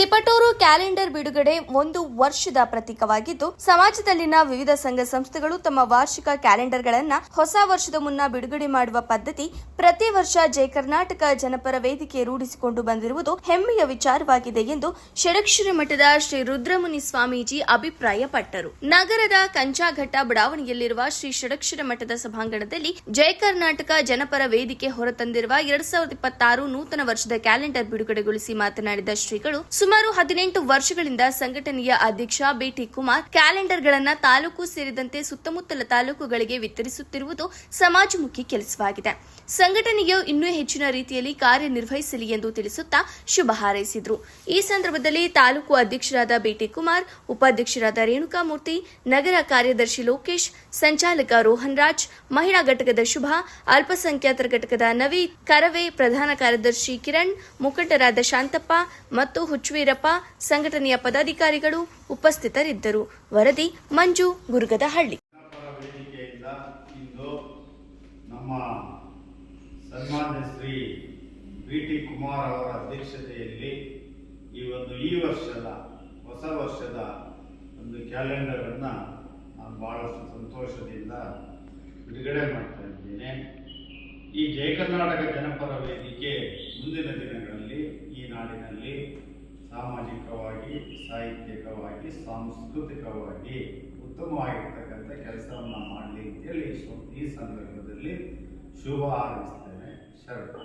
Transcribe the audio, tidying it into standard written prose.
Tiptur calendar ಬಿಡುಗಡೆ ಒಂದು ವರ್ಷದ ಪ್ರತೀಕವಾಗಿದ್ದು, ಸಮಾಜದಲ್ಲಿನ ವಿವಿಧ ಸಂಘ ಸಂಸ್ಥೆಗಳು ತಮ್ಮ ವಾರ್ಷಿಕ ಕ್ಯಾಲೆಂಡರ್ಗಳನ್ನು ಹೊಸ ವರ್ಷದ ಮುನ್ನ ಬಿಡುಗಡೆ ಮಾಡುವ ಪದ್ಧತಿ ಪ್ರತಿ ವರ್ಷ ಜಯ ಕರ್ನಾಟಕ ಜನಪರ ವೇದಿಕೆ ರೂಢಿಸಿಕೊಂಡು ಬಂದಿರುವುದು ಹೆಮ್ಮೆಯ ವಿಚಾರವಾಗಿದೆ ಎಂದು ಷಡಕ್ಷರ ಮಠದ ಶ್ರೀ ರುದ್ರಮುನಿ ಸ್ವಾಮೀಜಿ ಅಭಿಪ್ರಾಯಪಟ್ಟರು. ನಗರದ ಕಂಚಾಘಟ್ಟ ಬಡಾವಣೆಯಲ್ಲಿರುವ ಶ್ರೀ ಷಡಕ್ಷರ ಮಠದ ಸಭಾಂಗಣದಲ್ಲಿ ಜಯ ಕರ್ನಾಟಕ ಜನಪರ ವೇದಿಕೆ ಹೊರತಂದಿರುವ 2026 ನೂತನ ವರ್ಷದ ಕ್ಯಾಲೆಂಡರ್ ಬಿಡುಗಡೆಗೊಳಿಸಿ ಮಾತನಾಡಿದ ಶ್ರೀಗಳು, ಸುಮಾರು 18 ವರ್ಷಗಳಿಂದ ಸಂಘಟನೆಯ ಅಧ್ಯಕ್ಷ ಬಿಟಿ ಕುಮಾರ್ ಕ್ಯಾಲೆಂಡರ್ಗಳನ್ನು ತಾಲೂಕು ಸೇರಿದಂತೆ ಸುತ್ತಮುತ್ತಲ ತಾಲೂಕುಗಳಿಗೆ ವಿತರಿಸುತ್ತಿರುವುದು ಸಮಾಜಮುಖಿ ಕೆಲಸವಾಗಿದೆ. ಸಂಘಟನೆಯು ಇನ್ನೂ ಹೆಚ್ಚಿನ ರೀತಿಯಲ್ಲಿ ಕಾರ್ಯನಿರ್ವಹಿಸಲಿ ಎಂದು ತಿಳಿಸುತ್ತಾ ಶುಭ ಹಾರೈಸಿದರು. ಈ ಸಂದರ್ಭದಲ್ಲಿ ತಾಲೂಕು ಅಧ್ಯಕ್ಷರಾದ ಬಿಟಿ ಕುಮಾರ್, ಉಪಾಧ್ಯಕ್ಷರಾದ ರೇಣುಕಾಮೂರ್ತಿ, ನಗರ ಕಾರ್ಯದರ್ಶಿ ಲೋಕೇಶ್, ಸಂಚಾಲಕ ರೋಹನ್ ರಾಜ್, ಮಹಿಳಾ ಘಟಕದ ಶುಭ, ಅಲ್ಪಸಂಖ್ಯಾತರ ಘಟಕದ ನವಿ ಕರವೇ, ಪ್ರಧಾನ ಕಾರ್ಯದರ್ಶಿ ಕಿರಣ್, ಮುಖಂಡರಾದ ಶಾಂತಪ್ಪ ಮತ್ತು ಹುಚ್ಚುವೀರಪ್ಪ, ಸಂಘಟನೆಯ ಪದಾಧಿಕಾರಿಗಳು ಉಪಸ್ಥಿತರಿದ್ದರು. ವರದಿ ಮಂಜು, ಗುರುಗದಹಳ್ಳಿ. ಸನ್ಮಾನ್ಯ ಶ್ರೀ ಬಿಟಿ ಕುಮಾರ್ ಅವರ ಅಧ್ಯಕ್ಷತೆಯಲ್ಲಿ ಈ ವರ್ಷದ ಹೊಸ ವರ್ಷದ ಒಂದು ಕ್ಯಾಲೆಂಡರ್ ಅನ್ನ ನಾನು ಬಹಳಷ್ಟು ಸಂತೋಷದಿಂದ ಬಿಡುಗಡೆ ಮಾಡ್ತಾ ಇದ್ದೇನೆ. ಈ ಜಯ ಕರ್ನಾಟಕ ಜನಪರ ವೇದಿಕೆ ಮುಂದಿನ ದಿನಗಳಲ್ಲಿ ಈ ನಾಡಿನಲ್ಲಿ ಸಾಮಾಜಿಕವಾಗಿ, ಸಾಹಿತ್ಯಿಕವಾಗಿ, ಸಾಂಸ್ಕೃತಿಕವಾಗಿ ಉತ್ತಮವಾಗಿರ್ತಕ್ಕಂಥ ಕೆಲಸವನ್ನು ಮಾಡಲಿ ಅಂತೇಳಿ ಈ ಸಂದರ್ಭದಲ್ಲಿ ಶುಭ ಹಾರೈಸ್ತೇನೆ. ಶರಣ.